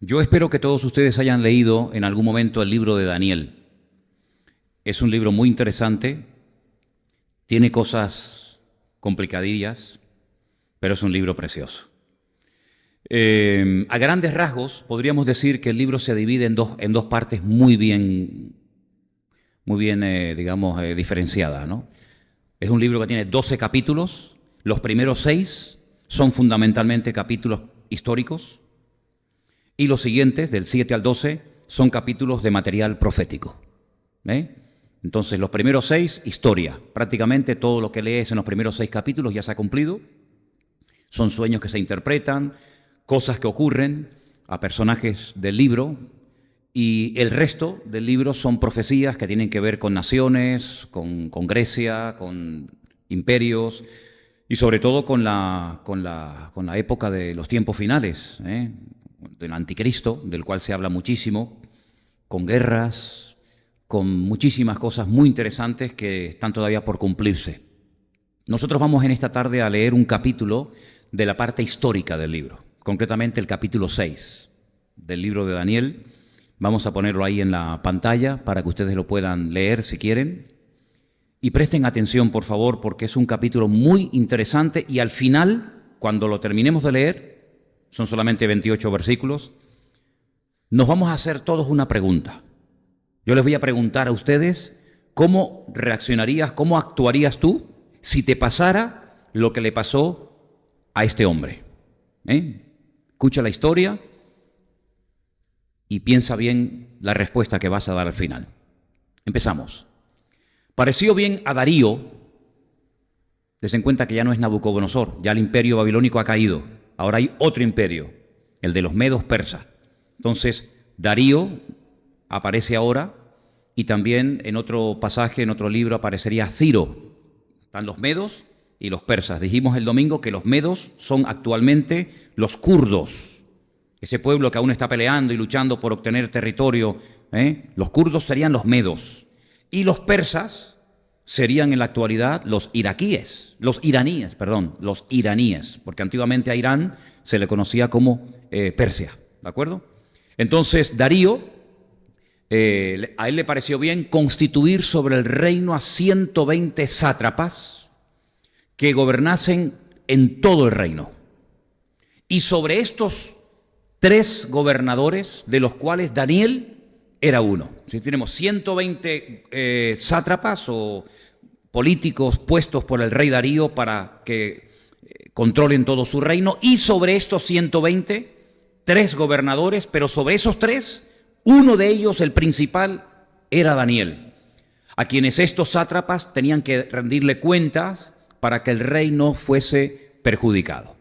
Yo espero que todos ustedes hayan leído en algún momento el libro de Daniel. Es un libro muy interesante, tiene cosas complicadillas, pero es un libro precioso. A grandes rasgos, podríamos decir que el libro se divide en dos partes muy bien diferenciadas, ¿no? Es un libro que tiene 12 capítulos. Los primeros 6 son fundamentalmente capítulos históricos y los siguientes, del 7 al 12, son capítulos de material profético. Entonces, los primeros 6, historia. Prácticamente todo lo que lees en los primeros 6 capítulos ya se ha cumplido. Son sueños que se interpretan, cosas que ocurren a personajes del libro, y el resto del libro son profecías que tienen que ver con naciones, con Grecia, con imperios y sobre todo con la época de los tiempos finales, del anticristo, del cual se habla muchísimo, con guerras, con muchísimas cosas muy interesantes que están todavía por cumplirse. Nosotros vamos en esta tarde a leer un capítulo de la parte histórica del libro, concretamente el capítulo 6 del libro de Daniel. Vamos a ponerlo ahí en la pantalla para que ustedes lo puedan leer si quieren. Y presten atención, por favor, porque es un capítulo muy interesante y al final, cuando lo terminemos de leer, son solamente 28 versículos, nos vamos a hacer todos una pregunta. Yo les voy a preguntar a ustedes cómo reaccionarías, cómo actuarías tú si te pasara lo que le pasó a este hombre. Escucha la historia y piensa bien la respuesta que vas a dar al final. Empezamos. Pareció bien a Darío, des en cuenta que ya no es Nabucodonosor, ya el imperio babilónico ha caído, ahora hay otro imperio, el de los medos persas. Entonces, Darío aparece ahora y también en otro pasaje, en otro libro, aparecería Ciro. Están los medos y los persas. Dijimos el domingo que los medos son actualmente los kurdos, ese pueblo que aún está peleando y luchando por obtener territorio. Los kurdos serían los medos. Y los persas serían en la actualidad los iraníes, porque antiguamente a Irán se le conocía como Persia, ¿de acuerdo? Entonces Darío, a él le pareció bien constituir sobre el reino a 120 sátrapas que gobernasen en todo el reino. Y sobre estos 3 gobernadores, de los cuales Daniel era uno. Si tenemos 120 sátrapas o políticos puestos por el rey Darío para que controlen todo su reino, y sobre estos 120, 3 gobernadores, pero sobre esos 3, uno de ellos, el principal, era Daniel, a quienes estos sátrapas tenían que rendirle cuentas para que el rey no fuese perjudicado.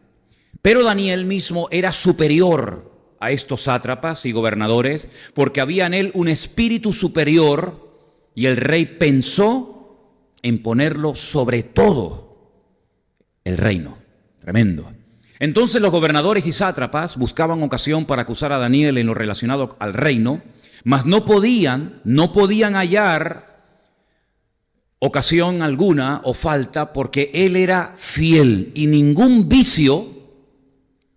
Pero Daniel mismo era superior a estos sátrapas y gobernadores, porque había en él un espíritu superior, y el rey pensó en ponerlo sobre todo el reino. Tremendo. Entonces los gobernadores y sátrapas buscaban ocasión para acusar a Daniel en lo relacionado al reino, mas no podían hallar ocasión alguna o falta, porque él era fiel y ningún vicio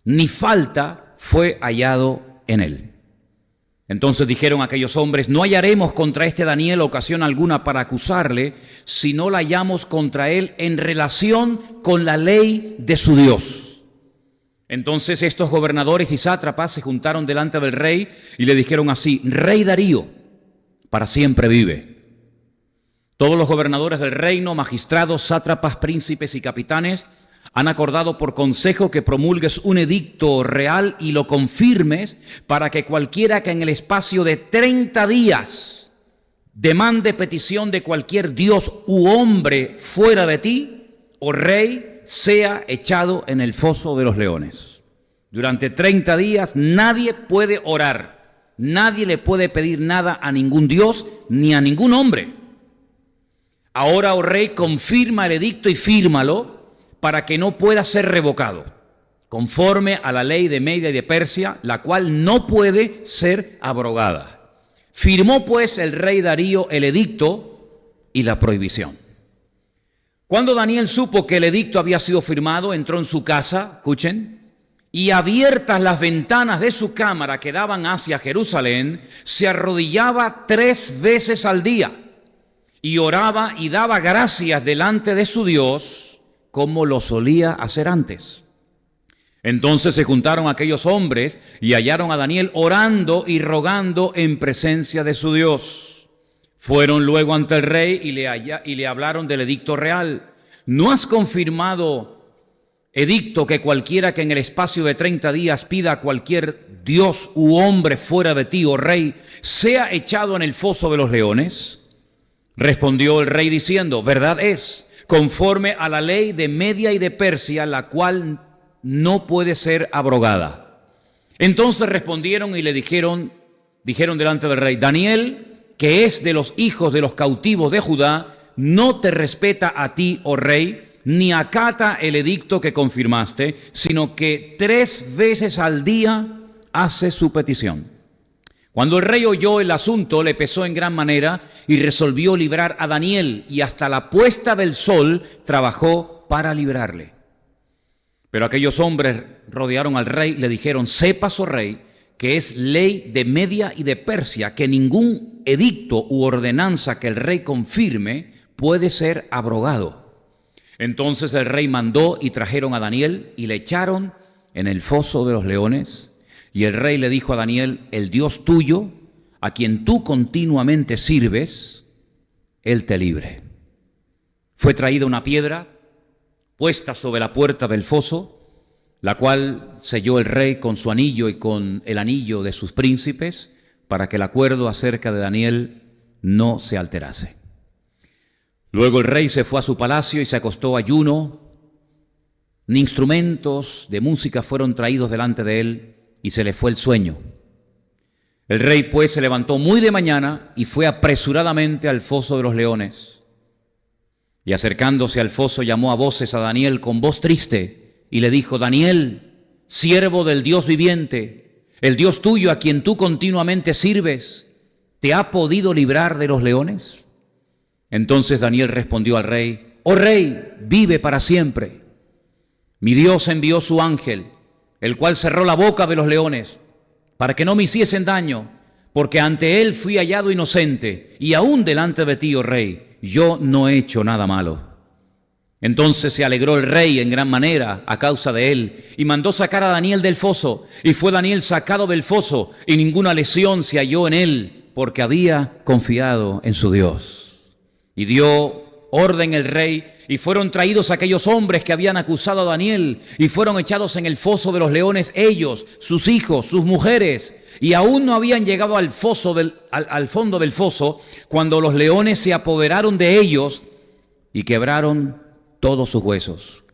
ni falta fue hallado en él. Entonces dijeron aquellos hombres: no hallaremos contra este Daniel ocasión alguna para acusarle, si no la hallamos contra él en relación con la ley de su Dios. Entonces estos gobernadores y sátrapas se juntaron delante del rey y le dijeron así: Rey Darío, para siempre vive. Todos los gobernadores del reino, magistrados, sátrapas, príncipes y capitanes, han acordado por consejo que promulgues un edicto real y lo confirmes, para que cualquiera que en el espacio de 30 días demande petición de cualquier dios u hombre fuera de ti, oh rey, sea echado en el foso de los leones. Durante 30 días nadie puede orar, nadie le puede pedir nada a ningún dios ni a ningún hombre. Ahora, oh rey, confirma el edicto y fírmalo, para que no pueda ser revocado, conforme a la ley de Media y de Persia, la cual no puede ser abrogada. Firmó pues el rey Darío el edicto y la prohibición. Cuando Daniel supo que el edicto había sido firmado, entró en su casa, escuchen, y abiertas las ventanas de su cámara que daban hacia Jerusalén, se arrodillaba 3 veces al día y oraba y daba gracias delante de su Dios como lo solía hacer antes. Entonces se juntaron aquellos hombres y hallaron a Daniel orando y rogando en presencia de su Dios. Fueron luego ante el rey y le hablaron del edicto real. ¿No has confirmado edicto que cualquiera que en el espacio de 30 días pida a cualquier dios u hombre fuera de ti, oh rey, sea echado en el foso de los leones? Respondió el rey diciendo, verdad es, conforme a la ley de Media y de Persia, la cual no puede ser abrogada. Entonces respondieron y le dijeron delante del rey, Daniel, que es de los hijos de los cautivos de Judá, no te respeta a ti, oh rey, ni acata el edicto que confirmaste, sino que 3 veces al día hace su petición. Cuando el rey oyó el asunto, le pesó en gran manera y resolvió librar a Daniel, y hasta la puesta del sol trabajó para librarle. Pero aquellos hombres rodearon al rey y le dijeron, sepas, oh rey, que es ley de Media y de Persia, que ningún edicto u ordenanza que el rey confirme puede ser abrogado. Entonces el rey mandó y trajeron a Daniel y le echaron en el foso de los leones. Y el rey le dijo a Daniel, el Dios tuyo, a quien tú continuamente sirves, él te libre. Fue traída una piedra puesta sobre la puerta del foso, la cual selló el rey con su anillo y con el anillo de sus príncipes, para que el acuerdo acerca de Daniel no se alterase. Luego el rey se fue a su palacio y se acostó ayuno. Ni instrumentos de música fueron traídos delante de él y se le fue el sueño. El rey pues se levantó muy de mañana y fue apresuradamente al foso de los leones. Y acercándose al foso llamó a voces a Daniel con voz triste y le dijo, Daniel, siervo del Dios viviente, el Dios tuyo a quien tú continuamente sirves, ¿te ha podido librar de los leones? Entonces Daniel respondió al rey, oh rey, vive para siempre. Mi Dios envió su ángel, el cual cerró la boca de los leones, para que no me hiciesen daño, porque ante él fui hallado inocente, y aún delante de ti, oh rey, yo no he hecho nada malo. Entonces se alegró el rey en gran manera a causa de él, y mandó sacar a Daniel del foso, y fue Daniel sacado del foso, y ninguna lesión se halló en él, porque había confiado en su Dios. Y dio orden el rey, y fueron traídos aquellos hombres que habían acusado a Daniel, y fueron echados en el foso de los leones ellos, sus hijos, sus mujeres, y aún no habían llegado al fondo del foso, cuando los leones se apoderaron de ellos y quebraron todos sus huesos.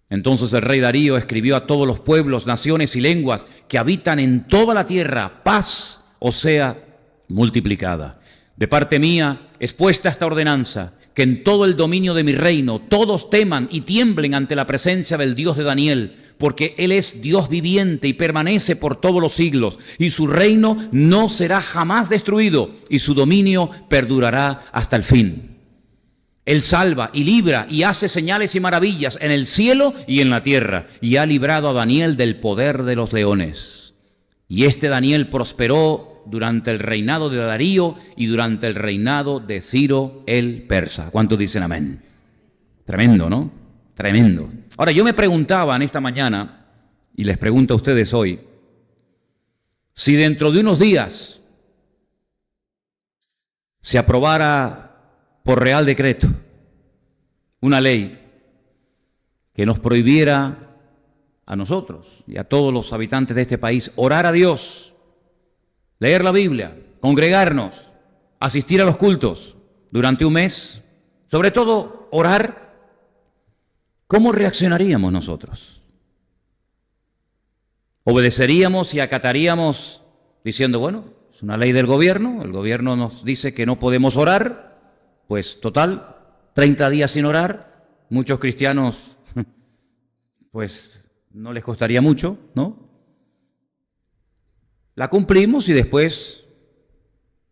Entonces el rey Darío escribió a todos los pueblos, naciones y lenguas que habitan en toda la tierra, paz, o sea, multiplicada. De parte mía es puesta esta ordenanza, que en todo el dominio de mi reino todos teman y tiemblen ante la presencia del Dios de Daniel, porque Él es Dios viviente y permanece por todos los siglos, y su reino no será jamás destruido, y su dominio perdurará hasta el fin. Él salva y libra y hace señales y maravillas en el cielo y en la tierra, y ha librado a Daniel del poder de los leones. Y este Daniel prosperó durante el reinado de Darío y durante el reinado de Ciro el persa. ¿Cuántos dicen amén? Tremendo, ¿no? Tremendo. Ahora, yo me preguntaba en esta mañana, y les pregunto a ustedes hoy, si dentro de unos días se aprobara por real decreto una ley que nos prohibiera a nosotros y a todos los habitantes de este país orar a Dios, leer la Biblia, congregarnos, asistir a los cultos durante un mes, sobre todo orar, ¿cómo reaccionaríamos nosotros? ¿Obedeceríamos y acataríamos diciendo, bueno, es una ley del gobierno, el gobierno nos dice que no podemos orar, pues total, 30 días sin orar, muchos cristianos, pues no les costaría mucho, ¿no? La cumplimos y después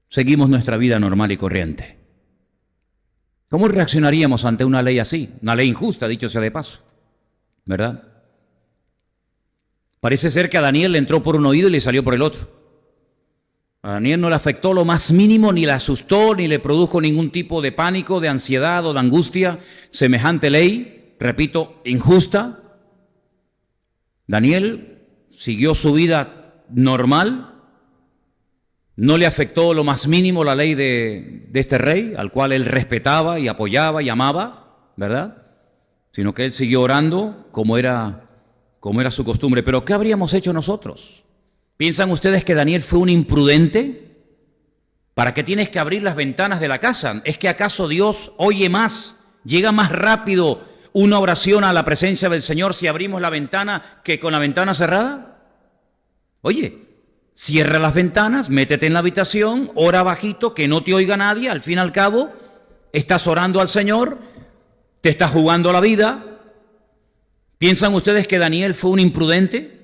seguimos nuestra vida normal y corriente. ¿Cómo reaccionaríamos ante una ley así? Una ley injusta, dicho sea de paso, ¿verdad? Parece ser que a Daniel le entró por un oído y le salió por el otro. A Daniel no le afectó lo más mínimo, ni le asustó, ni le produjo ningún tipo de pánico, de ansiedad o de angustia semejante ley, repito, injusta. Daniel siguió su vida normal, no le afectó lo más mínimo la ley de este rey, al cual él respetaba y apoyaba y amaba, ¿verdad? Sino que él siguió orando como era su costumbre. Pero ¿qué habríamos hecho nosotros? ¿Piensan ustedes que Daniel fue un imprudente? ¿Para qué tienes que abrir las ventanas de la casa? ¿Es que acaso Dios oye más, llega más rápido una oración a la presencia del Señor si abrimos la ventana que con la ventana cerrada? Oye, cierra las ventanas, métete en la habitación, ora bajito, que no te oiga nadie, al fin y al cabo estás orando al Señor, te estás jugando la vida. ¿Piensan ustedes que Daniel fue un imprudente?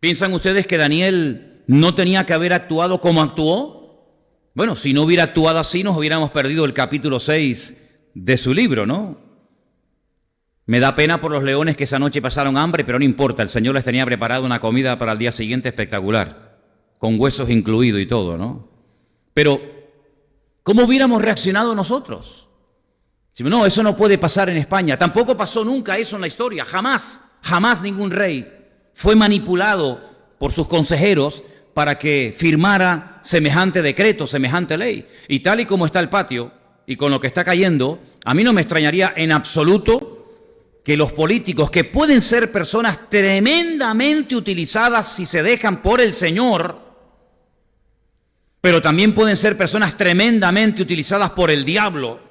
¿Piensan ustedes que Daniel no tenía que haber actuado como actuó? Bueno, si no hubiera actuado así, nos hubiéramos perdido el capítulo 6 de su libro, ¿no? Me da pena por los leones que esa noche pasaron hambre, pero no importa, el Señor les tenía preparado una comida para el día siguiente espectacular, con huesos incluidos y todo, ¿no? Pero, ¿cómo hubiéramos reaccionado nosotros? Si no, eso no puede pasar en España. Tampoco pasó nunca eso en la historia, jamás ningún rey fue manipulado por sus consejeros para que firmara semejante decreto, semejante ley. Y tal y como está el patio y con lo que está cayendo, a mí no me extrañaría en absoluto que los políticos, que pueden ser personas tremendamente utilizadas si se dejan por el Señor, pero también pueden ser personas tremendamente utilizadas por el diablo.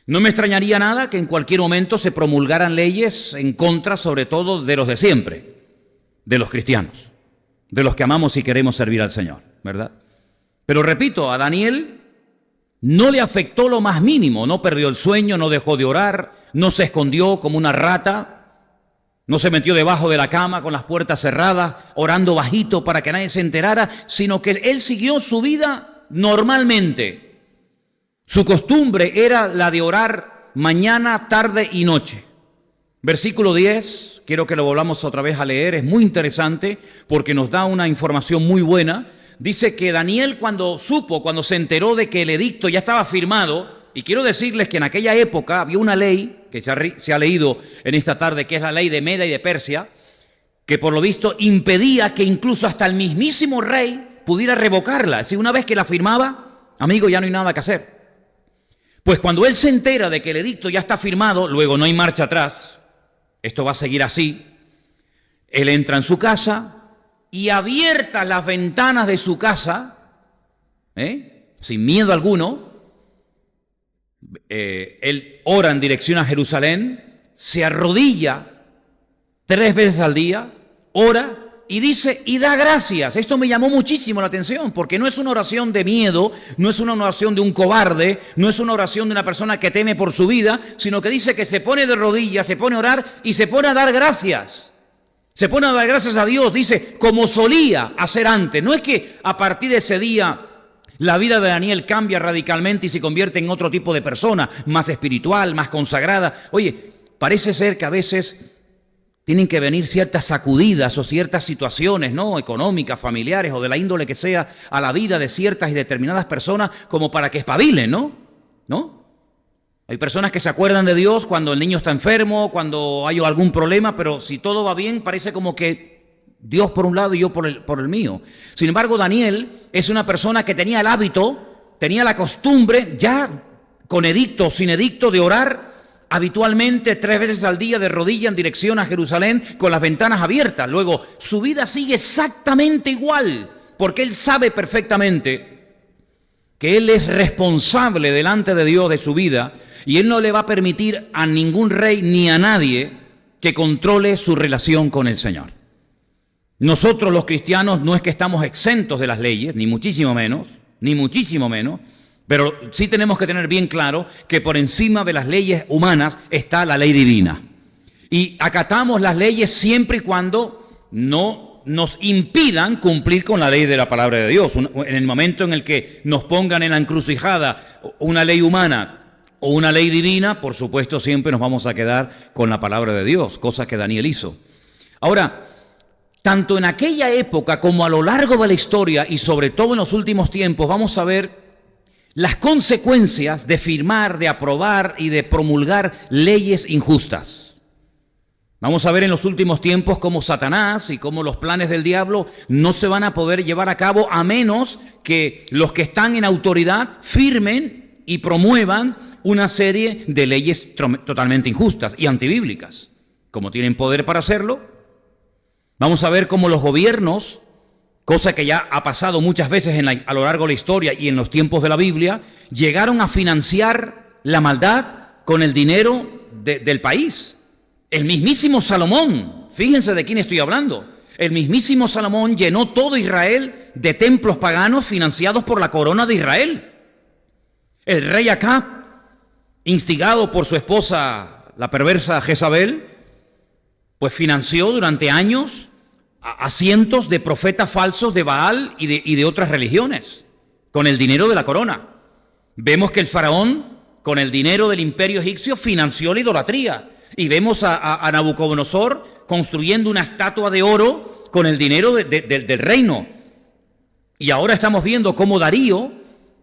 No me extrañaría nada que en cualquier momento se promulgaran leyes en contra, sobre todo, de los de siempre, de los cristianos, de los que amamos y queremos servir al Señor, ¿verdad? Pero repito, a Daniel no le afectó lo más mínimo, no perdió el sueño, no dejó de orar, no se escondió como una rata, no se metió debajo de la cama con las puertas cerradas, orando bajito para que nadie se enterara, sino que él siguió su vida normalmente. Su costumbre era la de orar mañana, tarde y noche. Versículo 10, quiero que lo volvamos otra vez a leer, es muy interesante porque nos da una información muy buena. Dice que Daniel cuando se enteró de que el edicto ya estaba firmado, y quiero decirles que en aquella época había una ley, que se ha leído en esta tarde, que es la ley de Media y de Persia, que por lo visto impedía que incluso hasta el mismísimo rey pudiera revocarla. Si una vez que la firmaba, amigo, ya no hay nada que hacer. Pues cuando él se entera de que el edicto ya está firmado, luego no hay marcha atrás, esto va a seguir así, él entra en su casa y abiertas las ventanas de su casa, sin miedo alguno, él ora en dirección a Jerusalén, se arrodilla 3 veces al día, ora y dice y da gracias. Esto me llamó muchísimo la atención porque no es una oración de miedo, no es una oración de un cobarde, no es una oración de una persona que teme por su vida, sino que dice que se pone de rodillas, se pone a orar y se pone a dar gracias. Se pone a dar gracias a Dios, dice, como solía hacer antes. No es que a partir de ese día la vida de Daniel cambia radicalmente y se convierte en otro tipo de persona, más espiritual, más consagrada. Oye, parece ser que a veces tienen que venir ciertas sacudidas o ciertas situaciones, ¿no?, económicas, familiares o de la índole que sea, a la vida de ciertas y determinadas personas como para que espabilen, ¿no? Hay personas que se acuerdan de Dios cuando el niño está enfermo, cuando hay algún problema, pero si todo va bien parece como que Dios por un lado y yo por el mío. Sin embargo, Daniel es una persona que tenía el hábito, tenía la costumbre, ya con edicto o sin edicto, de orar habitualmente 3 veces al día de rodillas en dirección a Jerusalén con las ventanas abiertas. Luego, su vida sigue exactamente igual, porque él sabe perfectamente que él es responsable delante de Dios de su vida y él no le va a permitir a ningún rey ni a nadie que controle su relación con el Señor. Nosotros los cristianos no es que estamos exentos de las leyes, ni muchísimo menos, pero sí tenemos que tener bien claro que por encima de las leyes humanas está la ley divina. Y acatamos las leyes siempre y cuando no nos impidan cumplir con la ley de la palabra de Dios. En el momento en el que nos pongan en la encrucijada una ley humana o una ley divina, por supuesto siempre nos vamos a quedar con la palabra de Dios, cosa que Daniel hizo. Ahora, tanto en aquella época como a lo largo de la historia y sobre todo en los últimos tiempos, vamos a ver las consecuencias de firmar, de aprobar y de promulgar leyes injustas. Vamos a ver en los últimos tiempos cómo Satanás y cómo los planes del diablo no se van a poder llevar a cabo a menos que los que están en autoridad firmen y promuevan una serie de leyes totalmente injustas y antibíblicas. Como tienen poder para hacerlo, vamos a ver cómo los gobiernos, cosa que ya ha pasado muchas veces a lo largo de la historia y en los tiempos de la Biblia, llegaron a financiar la maldad con el dinero del país. El mismísimo Salomón, fíjense de quién estoy hablando, el mismísimo Salomón llenó todo Israel de templos paganos financiados por la corona de Israel. El rey Acab, instigado por su esposa, la perversa Jezabel, pues financió durante años a cientos de profetas falsos de Baal y de otras religiones, con el dinero de la corona. Vemos que el faraón, con el dinero del imperio egipcio, financió la idolatría. Y vemos a Nabucodonosor construyendo una estatua de oro con el dinero del reino. Y ahora estamos viendo cómo Darío,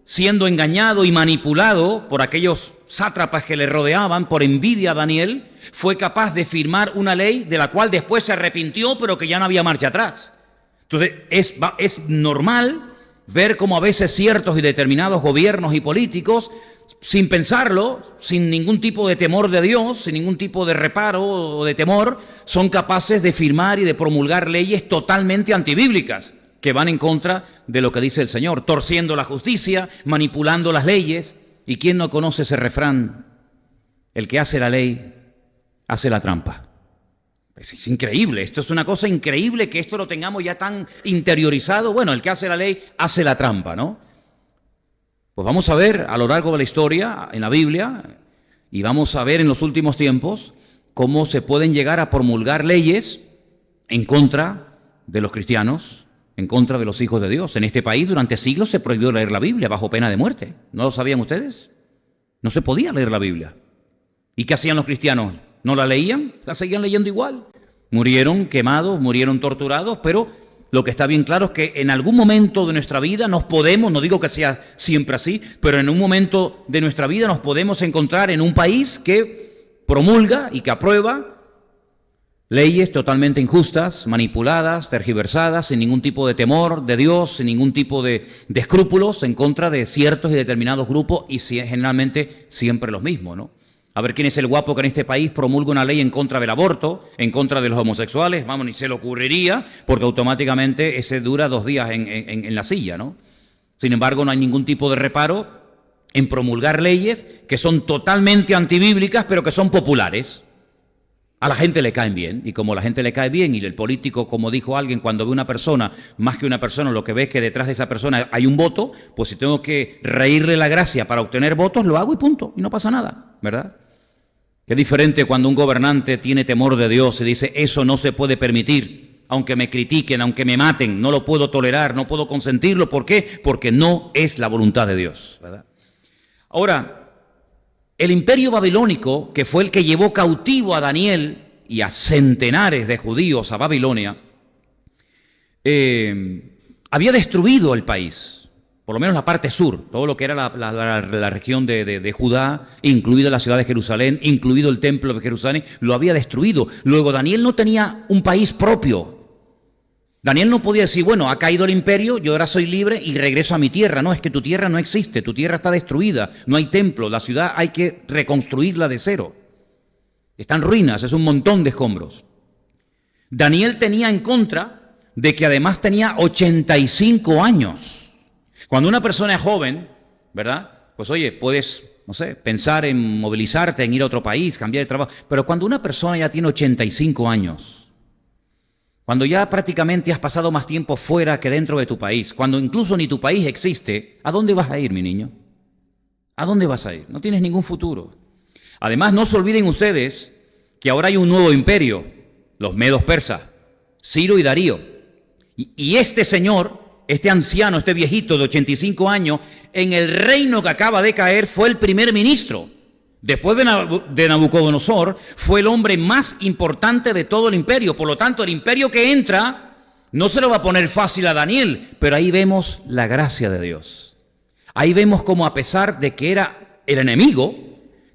siendo engañado y manipulado por aquellos sátrapas que le rodeaban, por envidia a Daniel, fue capaz de firmar una ley de la cual después se arrepintió, pero que ya no había marcha atrás. Entonces es normal ver cómo a veces ciertos y determinados gobiernos y políticos, sin pensarlo, sin ningún tipo de temor de Dios, sin ningún tipo de reparo o de temor, son capaces de firmar y de promulgar leyes totalmente antibíblicas, que van en contra de lo que dice el Señor, torciendo la justicia, manipulando las leyes. ¿Y quién no conoce ese refrán? El que hace la ley, hace la trampa. Pues es increíble, esto es una cosa increíble que esto lo tengamos ya tan interiorizado. Bueno, el que hace la ley, hace la trampa, ¿no? Pues vamos a ver a lo largo de la historia, en la Biblia, y vamos a ver en los últimos tiempos cómo se pueden llegar a promulgar leyes en contra de los cristianos, en contra de los hijos de Dios. En este país durante siglos se prohibió leer la Biblia bajo pena de muerte. ¿No lo sabían ustedes? No se podía leer la Biblia. ¿Y qué hacían los cristianos? ¿No la leían? La seguían leyendo igual. Murieron quemados, murieron torturados, pero lo que está bien claro es que en algún momento de nuestra vida nos podemos, no digo que sea siempre así, pero en un momento de nuestra vida nos podemos encontrar en un país que promulga y que aprueba leyes totalmente injustas, manipuladas, tergiversadas, sin ningún tipo de temor de Dios, sin ningún tipo de escrúpulos en contra de ciertos y determinados grupos y generalmente siempre los mismos, ¿no? A ver quién es el guapo que en este país promulga una ley en contra del aborto, en contra de los homosexuales. Vamos, ni se le ocurriría, porque automáticamente ese dura 2 días en la silla, ¿no? Sin embargo, no hay ningún tipo de reparo en promulgar leyes que son totalmente antibíblicas, pero que son populares. A la gente le caen bien, y como a la gente le cae bien, y el político, como dijo alguien, cuando ve una persona, más que una persona, lo que ve es que detrás de esa persona hay un voto, pues si tengo que reírle la gracia para obtener votos, lo hago y punto, y no pasa nada, ¿verdad? Qué diferente cuando un gobernante tiene temor de Dios y dice, eso no se puede permitir, aunque me critiquen, aunque me maten, no lo puedo tolerar, no puedo consentirlo. ¿Por qué? Porque no es la voluntad de Dios, ¿verdad? Ahora, el imperio babilónico, que fue el que llevó cautivo a Daniel y a centenares de judíos a Babilonia, había destruido el país. Por lo menos la parte sur, todo lo que era la región de Judá, incluida la ciudad de Jerusalén, incluido el templo de Jerusalén, lo había destruido. Luego Daniel no tenía un país propio. Daniel no podía decir, bueno, ha caído el imperio, yo ahora soy libre y regreso a mi tierra. No, es que tu tierra no existe, tu tierra está destruida, no hay templo, la ciudad hay que reconstruirla de cero. Está en ruinas, es un montón de escombros. Daniel tenía en contra de que además tenía 85 años. Cuando una persona es joven, ¿verdad? Pues oye, puedes, no sé, pensar en movilizarte, en ir a otro país, cambiar de trabajo. Pero cuando una persona ya tiene 85 años, cuando ya prácticamente has pasado más tiempo fuera que dentro de tu país, cuando incluso ni tu país existe, ¿a dónde vas a ir, mi niño? ¿A dónde vas a ir? No tienes ningún futuro. Además, no se olviden ustedes que ahora hay un nuevo imperio, los medos persas, Ciro y Darío. Y este señor, este anciano, este viejito de 85 años, en el reino que acaba de caer fue el primer ministro. Después de Nabucodonosor, fue el hombre más importante de todo el imperio. Por lo tanto, el imperio que entra No se lo va a poner fácil a Daniel, pero ahí vemos la gracia de Dios. Ahí vemos cómo, a pesar de que era el enemigo,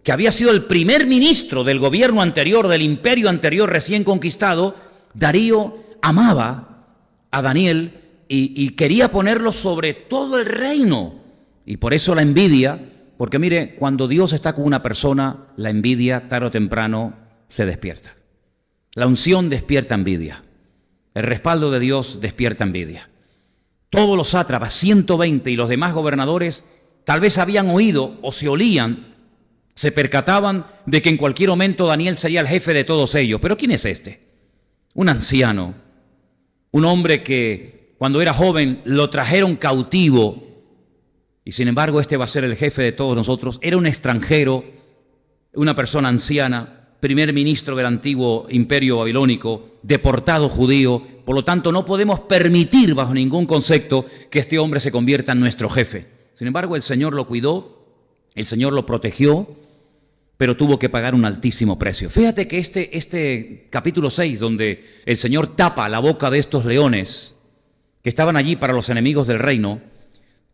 que había sido el primer ministro del gobierno anterior, del imperio anterior recién conquistado, Darío amaba a Daniel y quería ponerlo sobre todo el reino. Y por eso la envidia, porque mire, cuando Dios está con una persona, la envidia tarde o temprano se despierta. La unción despierta envidia. El respaldo de Dios despierta envidia. Todos los sátrapas, 120, y los demás gobernadores, tal vez habían oído o se olían, se percataban de que en cualquier momento Daniel sería el jefe de todos ellos. ¿Pero quién es este? Un anciano, un hombre que cuando era joven lo trajeron cautivo, y sin embargo este va a ser el jefe de todos nosotros. Era un extranjero, una persona anciana, primer ministro del antiguo imperio babilónico, deportado judío. Por lo tanto, no podemos permitir bajo ningún concepto que este hombre se convierta en nuestro jefe. Sin embargo, el Señor lo cuidó, el Señor lo protegió, pero tuvo que pagar un altísimo precio. Fíjate que este capítulo 6, donde el Señor tapa la boca de estos leones que estaban allí para los enemigos del reino,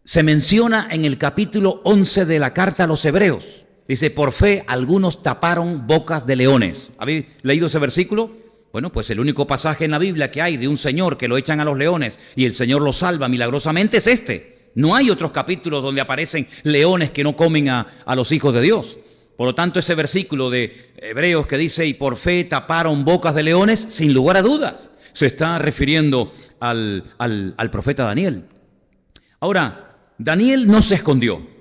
se menciona en el capítulo 11 de la carta a los Hebreos. Dice, por fe algunos taparon bocas de leones. ¿Habéis leído ese versículo? Bueno, pues el único pasaje en la Biblia que hay de un señor que lo echan a los leones y el Señor lo salva milagrosamente es este. No hay otros capítulos donde aparecen leones que no comen a los hijos de Dios. Por lo tanto, ese versículo de Hebreos que dice, y por fe taparon bocas de leones, sin lugar a dudas, se está refiriendo al profeta Daniel. Ahora, Daniel no se escondió.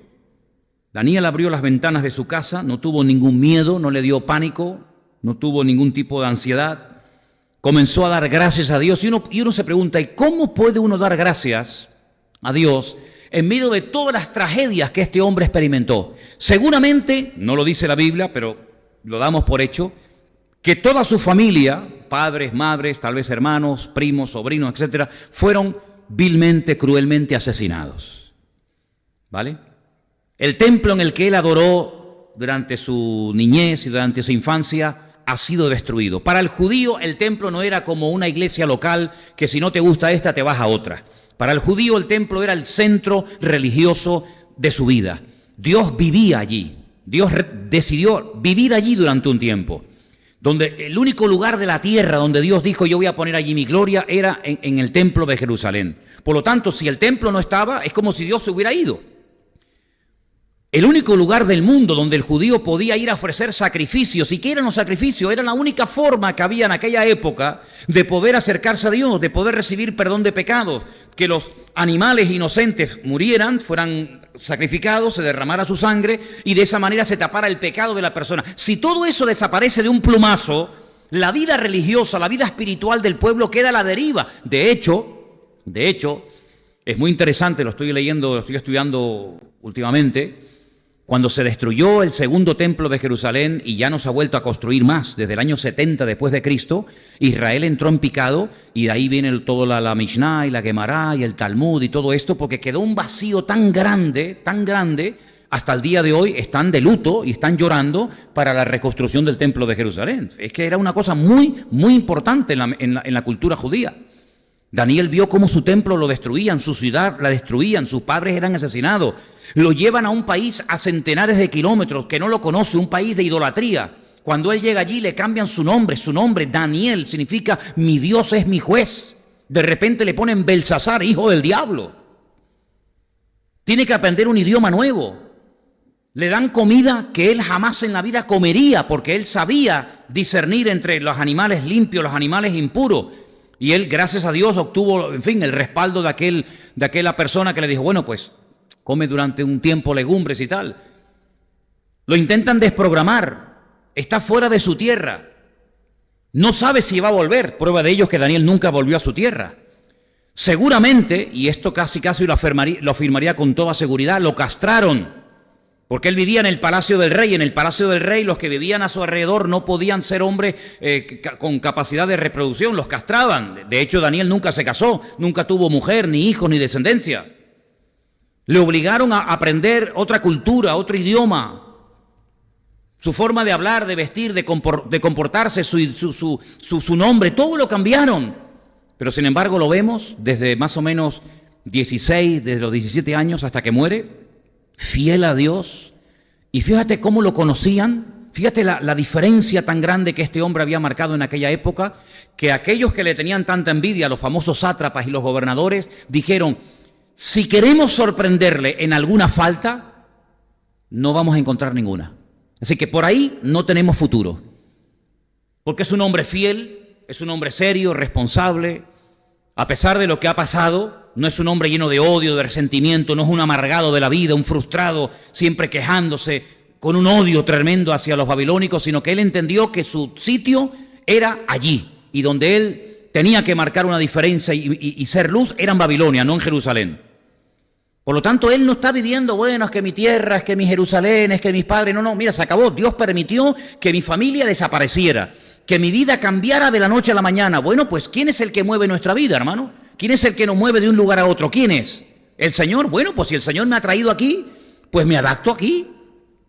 Daniel abrió las ventanas de su casa, no tuvo ningún miedo, no le dio pánico, no tuvo ningún tipo de ansiedad. Comenzó a dar gracias a Dios y uno se pregunta, ¿y cómo puede uno dar gracias a Dios en medio de todas las tragedias que este hombre experimentó? Seguramente, no lo dice la Biblia, pero lo damos por hecho, que toda su familia, padres, madres, tal vez hermanos, primos, sobrinos, etcétera, fueron vilmente, cruelmente asesinados. ¿Vale? El templo en el que él adoró durante su niñez y durante su infancia ha sido destruido. Para el judío el templo no era como una iglesia local que si no te gusta esta te vas a otra. Para el judío el templo era el centro religioso de su vida. Dios vivía allí. Dios decidió vivir allí durante un tiempo. Donde el único lugar de la tierra donde Dios dijo yo voy a poner allí mi gloria era en el templo de Jerusalén. Por lo tanto, si el templo no estaba, es como si Dios se hubiera ido. El único lugar del mundo donde el judío podía ir a ofrecer sacrificios. ¿Y qué eran los sacrificios? Era la única forma que había en aquella época de poder acercarse a Dios, de poder recibir perdón de pecados. Que los animales inocentes murieran, fueran sacrificados, se derramara su sangre y de esa manera se tapara el pecado de la persona. Si todo eso desaparece de un plumazo, la vida religiosa, la vida espiritual del pueblo queda a la deriva. De hecho, es muy interesante, lo estoy leyendo, lo estoy estudiando últimamente. Cuando se destruyó el segundo templo de Jerusalén y ya no se ha vuelto a construir más desde el año 70 después de Cristo, Israel entró en picado y de ahí viene toda la Mishnah y la Gemara y el Talmud y todo esto porque quedó un vacío tan grande, hasta el día de hoy están de luto y están llorando para la reconstrucción del templo de Jerusalén. Es que era una cosa muy, muy importante en la cultura judía. Daniel vio cómo su templo lo destruían, su ciudad la destruían, sus padres eran asesinados. Lo llevan a un país a centenares de kilómetros que no lo conoce, un país de idolatría. Cuando él llega allí le cambian su nombre, Daniel, significa mi Dios es mi juez. De repente le ponen Belsasar, hijo del diablo. Tiene que aprender un idioma nuevo. Le dan comida que él jamás en la vida comería porque él sabía discernir entre los animales limpios, los animales impuros. Y él, gracias a Dios, obtuvo, en fin, el respaldo de aquella persona que le dijo, bueno, pues come durante un tiempo legumbres y tal. Lo intentan desprogramar, está fuera de su tierra. No sabe si va a volver. Prueba de ello es que Daniel nunca volvió a su tierra. Seguramente, y esto casi lo afirmaría con toda seguridad, lo castraron. Porque él vivía en el palacio del rey. En el palacio del rey los que vivían a su alrededor no podían ser hombres con capacidad de reproducción, los castraban. De hecho, Daniel nunca se casó, nunca tuvo mujer, ni hijos, ni descendencia. Le obligaron a aprender otra cultura, otro idioma. Su forma de hablar, de vestir, de comportarse, su nombre, todo lo cambiaron. Pero sin embargo lo vemos desde más o menos 16, desde los 17 años hasta que muere, fiel a Dios. Y fíjate cómo lo conocían, fíjate la diferencia tan grande que este hombre había marcado en aquella época, que aquellos que le tenían tanta envidia, los famosos sátrapas y los gobernadores, dijeron, si queremos sorprenderle en alguna falta, no vamos a encontrar ninguna. Así que por ahí no tenemos futuro. Porque es un hombre fiel, es un hombre serio, responsable. A pesar de lo que ha pasado, no es un hombre lleno de odio, de resentimiento, no es un amargado de la vida, un frustrado, siempre quejándose, con un odio tremendo hacia los babilónicos, sino que él entendió que su sitio era allí, y donde él tenía que marcar una diferencia y ser luz era en Babilonia, no en Jerusalén. Por lo tanto, él no está viviendo, bueno, es que mi tierra, es que mi Jerusalén, es que mis padres, no, mira, se acabó. Dios permitió que mi familia desapareciera, que mi vida cambiara de la noche a la mañana. Bueno, pues, ¿quién es el que mueve nuestra vida, hermano? ¿Quién es el que nos mueve de un lugar a otro? ¿Quién es? ¿El Señor? Bueno, pues si el Señor me ha traído aquí, pues me adapto aquí.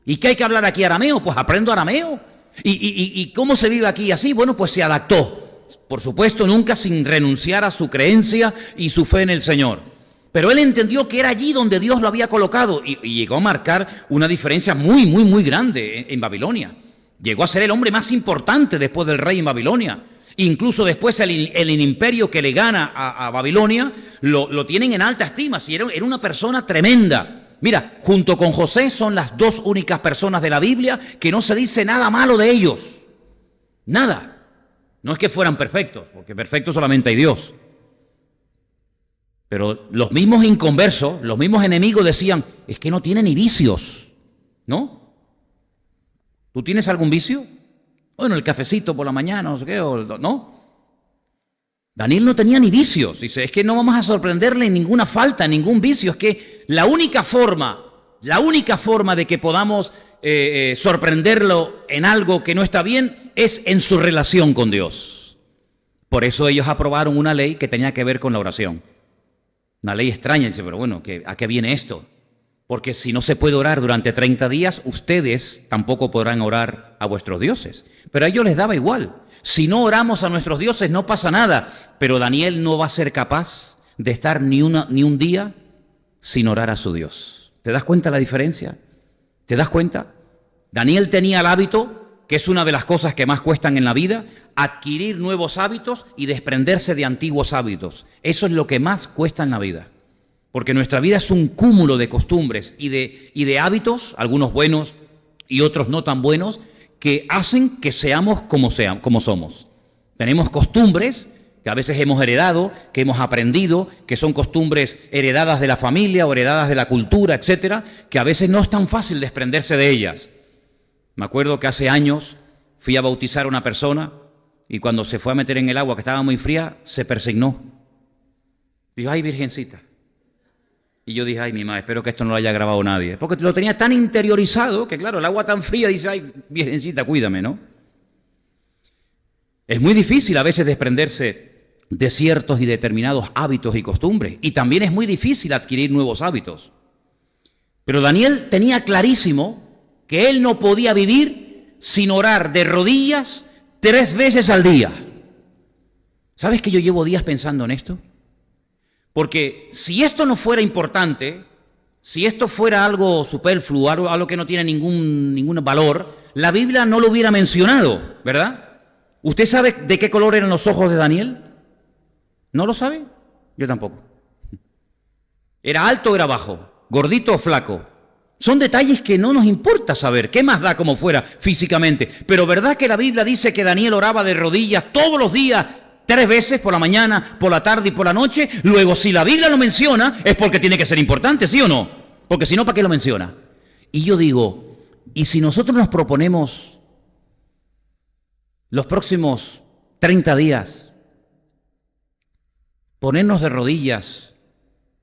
¿Y qué hay que hablar aquí arameo? Pues aprendo arameo. ¿Y cómo se vive aquí así? Bueno, pues se adaptó. Por supuesto, nunca sin renunciar a su creencia y su fe en el Señor. Pero él entendió que era allí donde Dios lo había colocado y llegó a marcar una diferencia muy, muy, muy grande en Babilonia. Llegó a ser el hombre más importante después del rey en Babilonia. Incluso después el imperio que le gana a Babilonia lo tienen en alta estima. Si era una persona tremenda. Mira, junto con José son las dos únicas personas de la Biblia que no se dice nada malo de ellos. Nada. No es que fueran perfectos, porque perfecto solamente hay Dios. Pero los mismos inconversos, los mismos enemigos decían, es que no tiene ni vicios, ¿no? ¿Tú tienes algún vicio? Bueno, el cafecito por la mañana, no sé qué, ¿no? Daniel no tenía ni vicios. Dice, es que no vamos a sorprenderle en ninguna falta, en ningún vicio. Es que la única forma de que podamos sorprenderlo en algo que no está bien es en su relación con Dios. Por eso ellos aprobaron una ley que tenía que ver con la oración. Una ley extraña, dice, pero bueno, ¿a qué viene esto? Porque si no se puede orar durante 30 días, ustedes tampoco podrán orar a vuestros dioses. Pero a ellos les daba igual. Si no oramos a nuestros dioses, no pasa nada. Pero Daniel no va a ser capaz de estar ni un día sin orar a su Dios. ¿Te das cuenta la diferencia? ¿Te das cuenta? Daniel tenía el hábito, que es una de las cosas que más cuestan en la vida, adquirir nuevos hábitos y desprenderse de antiguos hábitos. Eso es lo que más cuesta en la vida. Porque nuestra vida es un cúmulo de costumbres y de hábitos, algunos buenos y otros no tan buenos, que hacen que seamos como somos. Tenemos costumbres que a veces hemos heredado, que hemos aprendido, que son costumbres heredadas de la familia o heredadas de la cultura, etcétera, que a veces no es tan fácil desprenderse de ellas. Me acuerdo que hace años fui a bautizar a una persona y cuando se fue a meter en el agua que estaba muy fría, se persignó. Dijo, ay, virgencita. Y yo dije, ay, mi madre, espero que esto no lo haya grabado nadie. Porque lo tenía tan interiorizado que, claro, el agua tan fría, dice, ay, virgencita, cuídame, ¿no? Es muy difícil a veces desprenderse de ciertos y determinados hábitos y costumbres. Y también es muy difícil adquirir nuevos hábitos. Pero Daniel tenía clarísimo que él no podía vivir sin orar de rodillas 3 veces al día. ¿Sabes que yo llevo días pensando en esto? Porque si esto no fuera importante, si esto fuera algo superfluo, algo que no tiene ningún valor, la Biblia no lo hubiera mencionado, ¿verdad? ¿Usted sabe de qué color eran los ojos de Daniel? ¿No lo sabe? Yo tampoco. ¿Era alto o era bajo? ¿Gordito o flaco? Son detalles que no nos importa saber. ¿Qué más da como fuera físicamente? Pero ¿verdad que la Biblia dice que Daniel oraba de rodillas todos los días, 3 veces, por la mañana, por la tarde y por la noche? Luego, si la Biblia lo menciona, es porque tiene que ser importante, ¿sí o no? Porque si no, ¿para qué lo menciona? Y yo digo, ¿y si nosotros nos proponemos los próximos 30 días ponernos de rodillas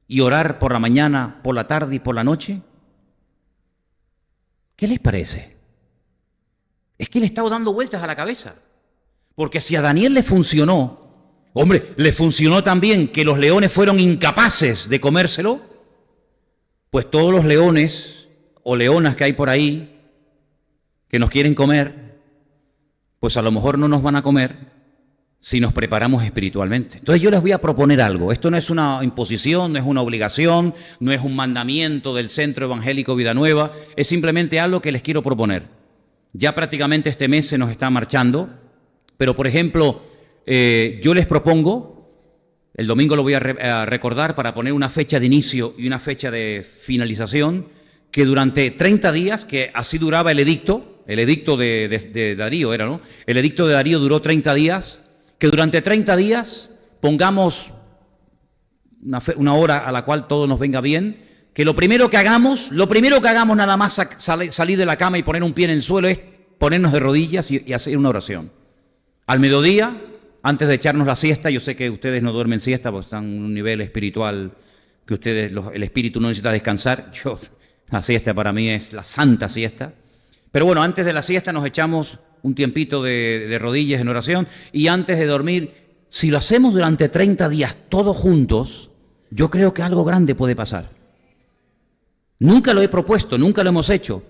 y orar por la mañana, por la tarde y por la noche? ¿Qué les parece? Es que le he estado dando vueltas a la cabeza. Porque si a Daniel le funcionó, hombre, le funcionó también que los leones fueron incapaces de comérselo, pues todos los leones o leonas que hay por ahí que nos quieren comer, pues a lo mejor no nos van a comer si nos preparamos espiritualmente. Entonces yo les voy a proponer algo. Esto no es una imposición, no es una obligación, no es un mandamiento del Centro Evangélico Vida Nueva, es simplemente algo que les quiero proponer. Ya prácticamente este mes se nos está marchando, pero por ejemplo, yo les propongo, el domingo lo voy a recordar para poner una fecha de inicio y una fecha de finalización, que durante 30 días, que así duraba el edicto de Darío era, ¿no? El edicto de Darío duró 30 días, que durante 30 días pongamos una hora a la cual todo nos venga bien, que lo primero que hagamos nada más salir de la cama y poner un pie en el suelo es ponernos de rodillas y hacer una oración. Al mediodía, antes de echarnos la siesta, yo sé que ustedes no duermen siesta porque están en un nivel espiritual que el espíritu no necesita descansar. La siesta para mí es la santa siesta. Pero bueno, antes de la siesta nos echamos un tiempito de rodillas en oración y antes de dormir, si lo hacemos durante 30 días todos juntos, yo creo que algo grande puede pasar. Nunca lo he propuesto, nunca lo hemos hecho,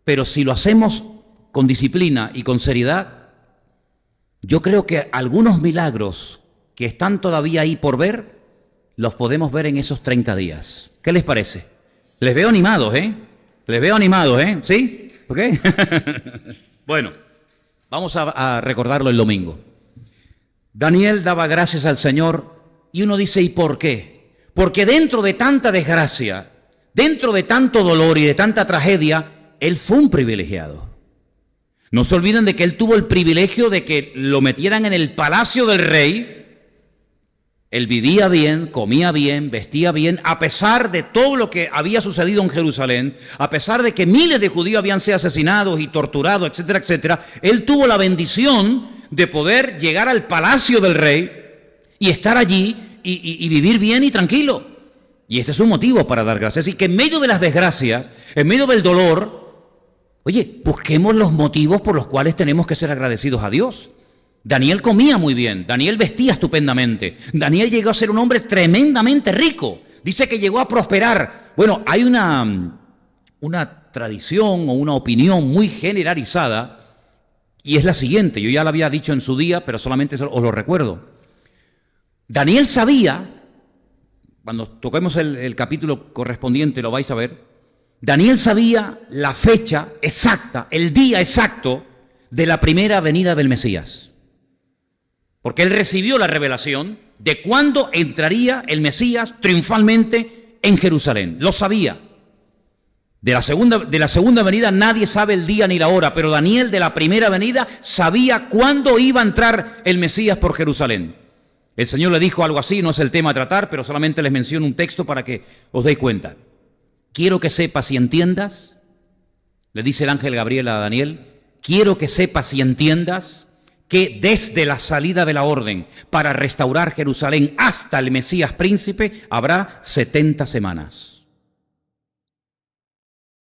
pero si lo hacemos con disciplina y con seriedad, yo creo que algunos milagros que están todavía ahí por ver, los podemos ver en esos 30 días. ¿Qué les parece? Les veo animados, ¿eh? Les veo animados, ¿eh? ¿Sí? ¿Ok? Bueno, vamos a recordarlo el domingo. Daniel daba gracias al Señor y uno dice, ¿y por qué? Porque dentro de tanta desgracia, dentro de tanto dolor y de tanta tragedia, él fue un privilegiado. No se olviden de que él tuvo el privilegio de que lo metieran en el palacio del rey. Él vivía bien, comía bien, vestía bien, a pesar de todo lo que había sucedido en Jerusalén, a pesar de que miles de judíos habían sido asesinados y torturados, etcétera, etcétera. Él tuvo la bendición de poder llegar al palacio del rey y estar allí y vivir bien y tranquilo. Y ese es un motivo para dar gracias. Así que en medio de las desgracias, en medio del dolor, oye, busquemos los motivos por los cuales tenemos que ser agradecidos a Dios. Daniel comía muy bien, Daniel vestía estupendamente, Daniel llegó a ser un hombre tremendamente rico, dice que llegó a prosperar. Bueno, hay una tradición o una opinión muy generalizada y es la siguiente, yo ya la había dicho en su día, pero solamente os lo recuerdo. Daniel sabía, cuando toquemos el capítulo correspondiente lo vais a ver, Daniel sabía la fecha exacta, el día exacto de la primera venida del Mesías. Porque él recibió la revelación de cuándo entraría el Mesías triunfalmente en Jerusalén. Lo sabía. De la segunda venida nadie sabe el día ni la hora, pero Daniel de la primera venida sabía cuándo iba a entrar el Mesías por Jerusalén. El Señor le dijo algo así, no es el tema a tratar, pero solamente les menciono un texto para que os deis cuenta. Quiero que sepas y entiendas, le dice el ángel Gabriel a Daniel, quiero que sepas y entiendas que desde la salida de la orden para restaurar Jerusalén hasta el Mesías príncipe habrá 70 semanas.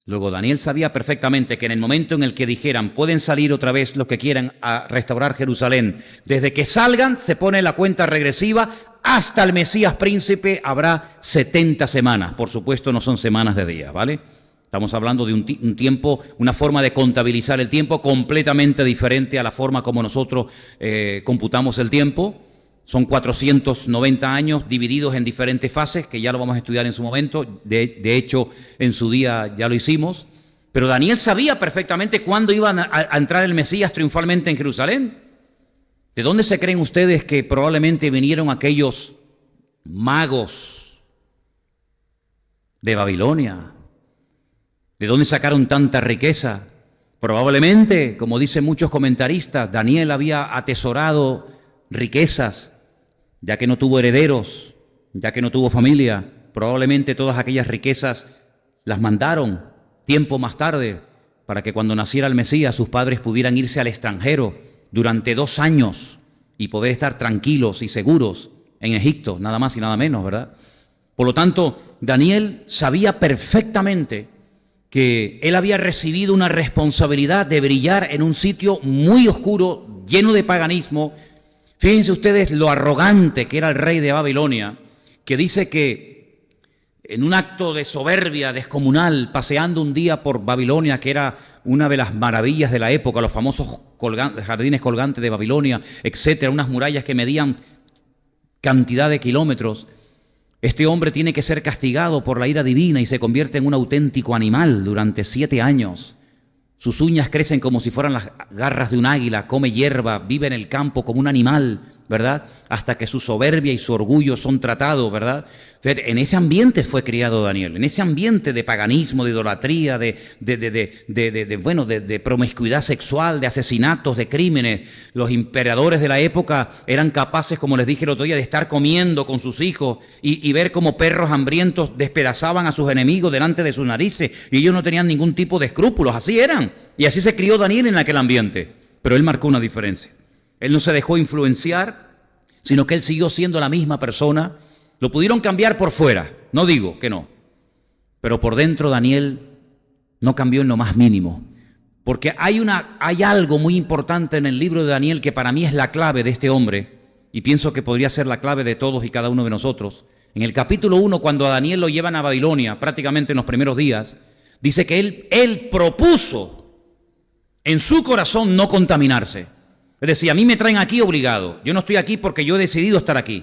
Luego Daniel sabía perfectamente que en el momento en el que dijeran pueden salir otra vez los que quieran a restaurar Jerusalén, desde que salgan se pone la cuenta regresiva hasta el Mesías príncipe habrá 70 semanas. Por supuesto no son semanas de días, ¿vale? Estamos hablando de un tiempo, una forma de contabilizar el tiempo completamente diferente a la forma como nosotros computamos el tiempo. Son 490 años divididos en diferentes fases, que ya lo vamos a estudiar en su momento. De hecho, en su día ya lo hicimos. Pero Daniel sabía perfectamente cuándo iba a entrar el Mesías triunfalmente en Jerusalén. ¿De dónde se creen ustedes que probablemente vinieron aquellos magos de Babilonia? ¿De dónde sacaron tanta riqueza? Probablemente, como dicen muchos comentaristas, Daniel había atesorado riquezas, ya que no tuvo herederos, ya que no tuvo familia. Probablemente todas aquellas riquezas las mandaron tiempo más tarde para que cuando naciera el Mesías sus padres pudieran irse al extranjero durante 2 años y poder estar tranquilos y seguros en Egipto, nada más y nada menos, ¿verdad? Por lo tanto, Daniel sabía perfectamente que él había recibido una responsabilidad de brillar en un sitio muy oscuro, lleno de paganismo. Fíjense ustedes lo arrogante que era el rey de Babilonia, que dice que en un acto de soberbia descomunal, paseando un día por Babilonia, que era una de las maravillas de la época, los famosos jardines colgantes de Babilonia, etcétera, unas murallas que medían cantidad de kilómetros. Este hombre tiene que ser castigado por la ira divina y se convierte en un auténtico animal durante 7 años. Sus uñas crecen como si fueran las garras de un águila, come hierba, vive en el campo como un animal, ¿verdad? Hasta que su soberbia y su orgullo son tratados, ¿verdad? Fíjate, en ese ambiente fue criado Daniel, en ese ambiente de paganismo, de idolatría, de promiscuidad sexual, de asesinatos, de crímenes. Los emperadores de la época eran capaces, como les dije el otro día, de estar comiendo con sus hijos y ver cómo perros hambrientos despedazaban a sus enemigos delante de sus narices, y ellos no tenían ningún tipo de escrúpulos, así eran. Y así se crió Daniel en aquel ambiente. Pero él marcó una diferencia. Él no se dejó influenciar, sino que él siguió siendo la misma persona. Lo pudieron cambiar por fuera, no digo que no, pero por dentro Daniel no cambió en lo más mínimo. Porque hay algo muy importante en el libro de Daniel que para mí es la clave de este hombre, y pienso que podría ser la clave de todos y cada uno de nosotros. En el capítulo 1, cuando a Daniel lo llevan a Babilonia, prácticamente en los primeros días, dice que él propuso en su corazón no contaminarse. Es decir, a mí me traen aquí obligado. Yo no estoy aquí porque yo he decidido estar aquí.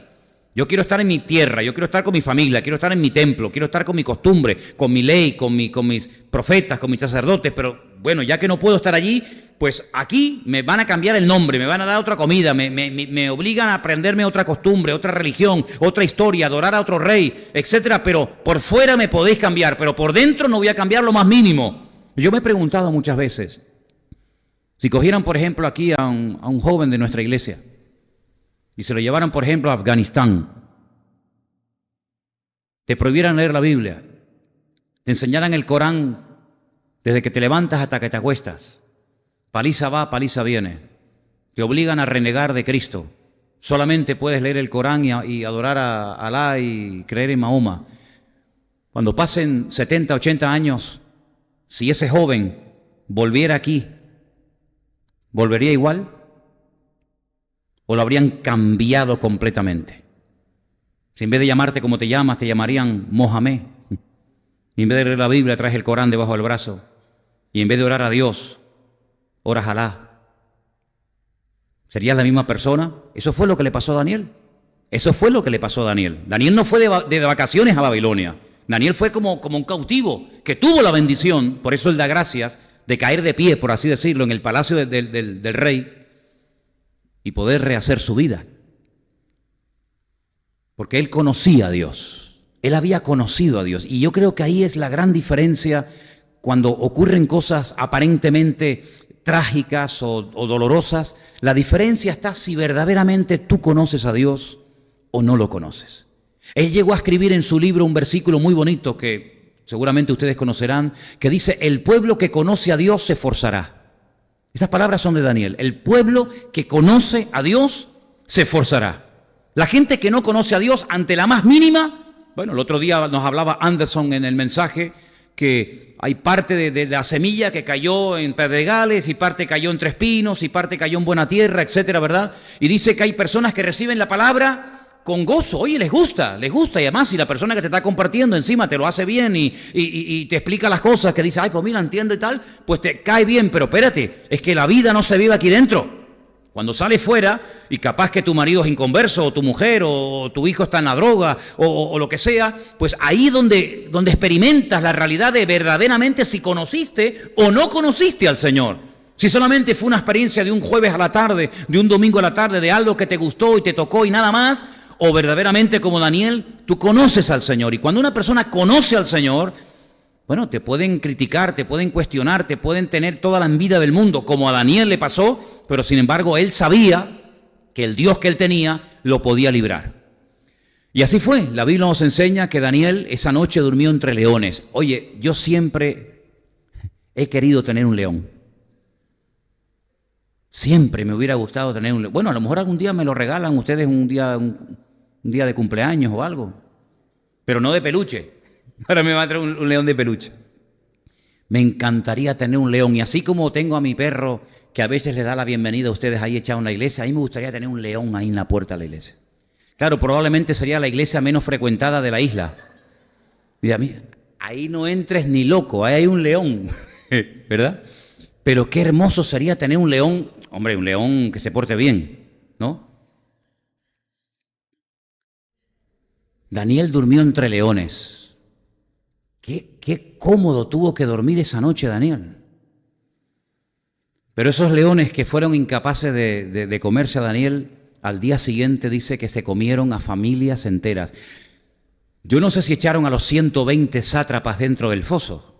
Yo quiero estar en mi tierra, yo quiero estar con mi familia, quiero estar en mi templo, quiero estar con mi costumbre, con mi ley, con mis profetas, con mis sacerdotes. Pero bueno, ya que no puedo estar allí, pues aquí me van a cambiar el nombre, me van a dar otra comida, me obligan a aprenderme otra costumbre, otra religión, otra historia, adorar a otro rey, etcétera. Pero por fuera me podéis cambiar, pero por dentro no voy a cambiar lo más mínimo. Yo me he preguntado muchas veces, si cogieran, por ejemplo, aquí a un joven de nuestra iglesia y se lo llevaran, por ejemplo, a Afganistán, te prohibieran leer la Biblia, te enseñaran el Corán desde que te levantas hasta que te acuestas, paliza va, paliza viene, te obligan a renegar de Cristo, solamente puedes leer el Corán y adorar a Alá y creer en Mahoma. Cuando pasen 70, 80 años, si ese joven volviera aquí, ¿volvería igual? ¿O lo habrían cambiado completamente? Si en vez de llamarte como te llamas, te llamarían Mohamed, y en vez de leer la Biblia traes el Corán debajo del brazo, y en vez de orar a Dios, oras a Alá, ¿serías la misma persona? Eso fue lo que le pasó a Daniel. Eso fue lo que le pasó a Daniel. Daniel no fue de vacaciones a Babilonia. Daniel fue como un cautivo que tuvo la bendición, por eso él da gracias, de caer de pie, por así decirlo, en el palacio del rey y poder rehacer su vida. Porque él conocía a Dios, él había conocido a Dios. Y yo creo que ahí es la gran diferencia cuando ocurren cosas aparentemente trágicas o dolorosas. La diferencia está si verdaderamente tú conoces a Dios o no lo conoces. Él llegó a escribir en su libro un versículo muy bonito que seguramente ustedes conocerán, que dice: el pueblo que conoce a Dios se esforzará. Esas palabras son de Daniel. El pueblo que conoce a Dios se esforzará. La gente que no conoce a Dios ante la más mínima, bueno, el otro día nos hablaba Anderson en el mensaje que hay parte de la semilla que cayó en pedregales y parte cayó en tres pinos y parte cayó en buena tierra, etcétera, ¿verdad? Y dice que hay personas que reciben la palabra con gozo. Oye, les gusta, y además si la persona que te está compartiendo encima te lo hace bien y te explica las cosas, que dice, ay, pues mira, entiendo y tal, pues te cae bien, pero espérate, es que la vida no se vive aquí dentro. Cuando sales fuera y capaz que tu marido es inconverso, o tu mujer, o tu hijo está en la droga, o lo que sea, pues ahí donde experimentas la realidad de verdaderamente si conociste o no conociste al Señor. Si solamente fue una experiencia de un jueves a la tarde, de un domingo a la tarde, de algo que te gustó y te tocó y nada más, o verdaderamente como Daniel, tú conoces al Señor. Y cuando una persona conoce al Señor, bueno, te pueden criticar, te pueden cuestionar, te pueden tener toda la envidia del mundo, como a Daniel le pasó, pero sin embargo él sabía que el Dios que él tenía lo podía librar. Y así fue. La Biblia nos enseña que Daniel esa noche durmió entre leones. Oye, yo siempre he querido tener un león. Siempre me hubiera gustado tener un león. Bueno, a lo mejor algún día me lo regalan ustedes un día de cumpleaños o algo, pero no de peluche. Ahora me va a traer un león de peluche. Me encantaría tener un león. Y así como tengo a mi perro, que a veces le da la bienvenida a ustedes ahí echado en la iglesia, a mí me gustaría tener un león ahí en la puerta de la iglesia. Claro, probablemente sería la iglesia menos frecuentada de la isla. Mira, mira, ahí no entres ni loco, ahí hay un león, ¿verdad? Pero qué hermoso sería tener un león, hombre, un león que se porte bien, ¿no? Daniel durmió entre leones. Qué cómodo tuvo que dormir esa noche Daniel. Pero esos leones que fueron incapaces de comerse a Daniel, al día siguiente dice que se comieron a familias enteras. Yo no sé si echaron a los 120 sátrapas dentro del foso,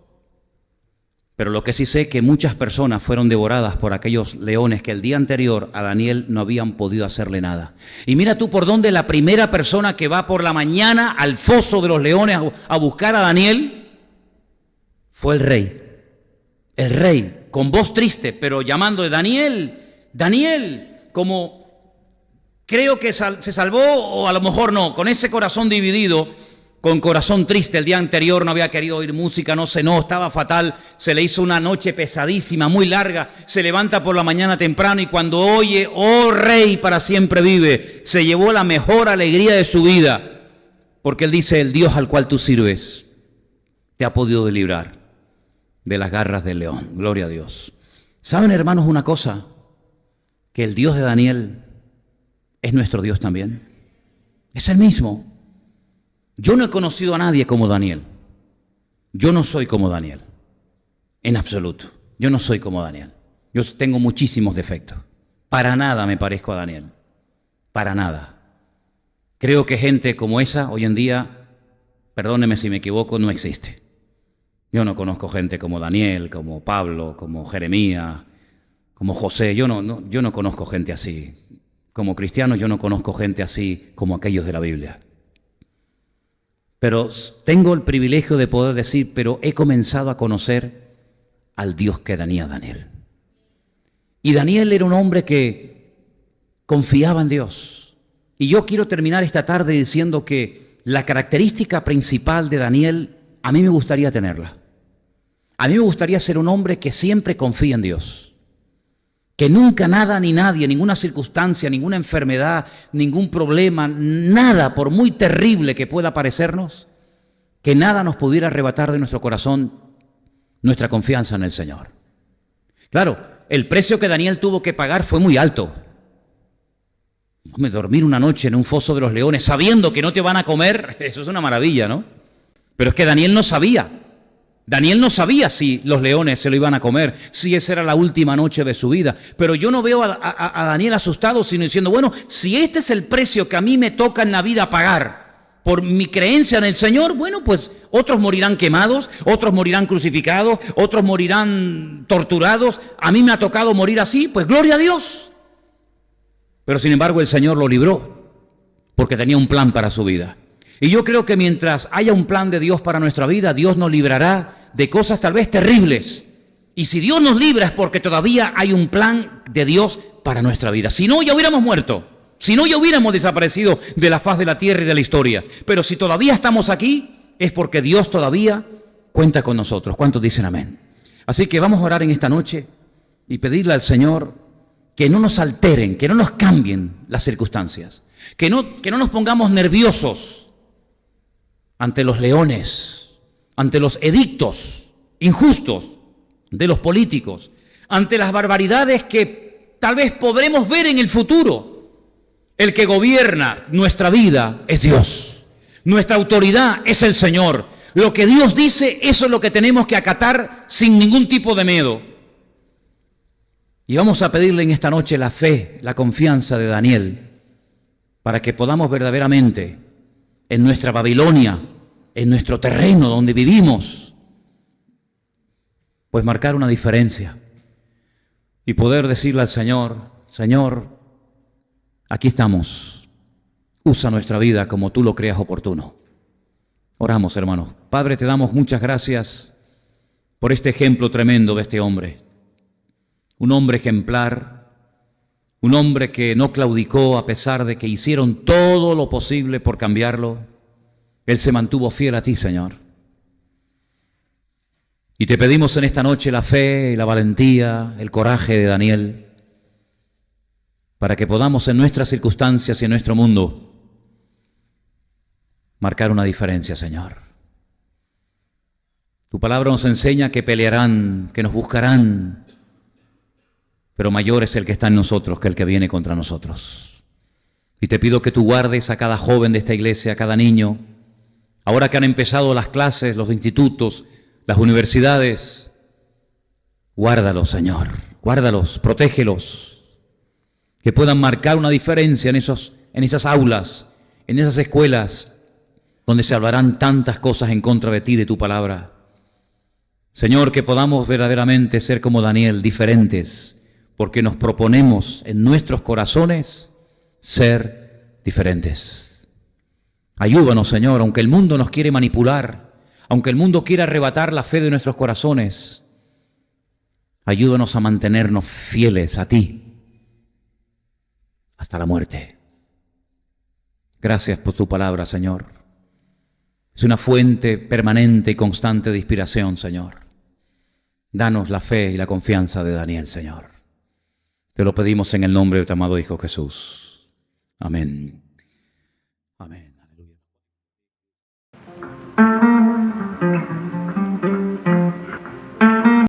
pero lo que sí sé es que muchas personas fueron devoradas por aquellos leones que el día anterior a Daniel no habían podido hacerle nada. Y mira tú por dónde la primera persona que va por la mañana al foso de los leones a buscar a Daniel fue el rey. El rey, con voz triste, pero llamando Daniel, Daniel, como creo que se salvó o a lo mejor no, con ese corazón dividido, con corazón triste. El día anterior no había querido oír música, no cenó, estaba fatal, se le hizo una noche pesadísima, muy larga, se levanta por la mañana temprano y cuando oye, oh rey, para siempre vive, se llevó la mejor alegría de su vida, porque él dice, el Dios al cual tú sirves te ha podido librar de las garras del león. Gloria a Dios. ¿Saben, hermanos, una cosa? Que el Dios de Daniel es nuestro Dios también. Es el mismo. Yo no he conocido a nadie como Daniel. Yo no soy como Daniel. En absoluto. Yo no soy como Daniel. Yo tengo muchísimos defectos. Para nada me parezco a Daniel. Para nada. Creo que gente como esa hoy en día, perdóneme si me equivoco, no existe. Yo no conozco gente como Daniel, como Pablo, como Jeremías, como José. Yo no conozco gente así. Como cristiano yo no conozco gente así como aquellos de la Biblia. Pero tengo el privilegio de poder decir, pero he comenzado a conocer al Dios que tenía Daniel. Y Daniel era un hombre que confiaba en Dios. Y yo quiero terminar esta tarde diciendo que la característica principal de Daniel, a mí me gustaría tenerla. A mí me gustaría ser un hombre que siempre confía en Dios. Que nunca nada ni nadie, ninguna circunstancia, ninguna enfermedad, ningún problema, nada, por muy terrible que pueda parecernos, que nada nos pudiera arrebatar de nuestro corazón nuestra confianza en el Señor. Claro, el precio que Daniel tuvo que pagar fue muy alto. Dormir una noche en un foso de los leones sabiendo que no te van a comer, eso es una maravilla, ¿no? Pero es que Daniel no sabía. Daniel no sabía si los leones se lo iban a comer, si esa era la última noche de su vida. Pero yo no veo a Daniel asustado, sino diciendo, bueno, si este es el precio que a mí me toca en la vida pagar por mi creencia en el Señor, bueno, pues otros morirán quemados, otros morirán crucificados, otros morirán torturados. A mí me ha tocado morir así, pues gloria a Dios. Pero sin embargo el Señor lo libró, porque tenía un plan para su vida. Y yo creo que mientras haya un plan de Dios para nuestra vida, Dios nos librará de cosas tal vez terribles. Y si Dios nos libra es porque todavía hay un plan de Dios para nuestra vida. Si no, ya hubiéramos muerto. Si no, ya hubiéramos desaparecido de la faz de la tierra y de la historia. Pero si todavía estamos aquí, es porque Dios todavía cuenta con nosotros. ¿Cuántos dicen amén? Así que vamos a orar en esta noche y pedirle al Señor que no nos alteren, que no nos cambien las circunstancias. Que no nos pongamos nerviosos ante los leones, ante los edictos injustos de los políticos, ante las barbaridades que tal vez podremos ver en el futuro. El que gobierna nuestra vida es Dios. Nuestra autoridad es el Señor. Lo que Dios dice, eso es lo que tenemos que acatar sin ningún tipo de miedo. Y vamos a pedirle en esta noche la fe, la confianza de Daniel, para que podamos verdaderamente en nuestra Babilonia, en nuestro terreno donde vivimos, pues marcar una diferencia y poder decirle al Señor, Señor, aquí estamos, usa nuestra vida como tú lo creas oportuno. Oramos, hermanos. Padre, te damos muchas gracias por este ejemplo tremendo de este hombre, un hombre ejemplar, un hombre que no claudicó a pesar de que hicieron todo lo posible por cambiarlo. Él se mantuvo fiel a ti, Señor. Y te pedimos en esta noche la fe, la valentía, el coraje de Daniel, para que podamos en nuestras circunstancias y en nuestro mundo marcar una diferencia, Señor. Tu palabra nos enseña que pelearán, que nos buscarán, pero mayor es el que está en nosotros que el que viene contra nosotros. Y te pido que tú guardes a cada joven de esta iglesia, a cada niño, ahora que han empezado las clases, los institutos, las universidades. Guárdalos, Señor, guárdalos, protégelos, que puedan marcar una diferencia en esas aulas, en esas escuelas, donde se hablarán tantas cosas en contra de ti, de tu palabra. Señor, que podamos verdaderamente ser como Daniel, diferentes, porque nos proponemos en nuestros corazones ser diferentes. Ayúdanos, Señor, aunque el mundo nos quiere manipular, aunque el mundo quiera arrebatar la fe de nuestros corazones, ayúdanos a mantenernos fieles a ti hasta la muerte. Gracias por tu palabra, Señor. Es una fuente permanente y constante de inspiración, Señor. Danos la fe y la confianza de Daniel, Señor. Te lo pedimos en el nombre de tu amado Hijo Jesús. Amén. Amén.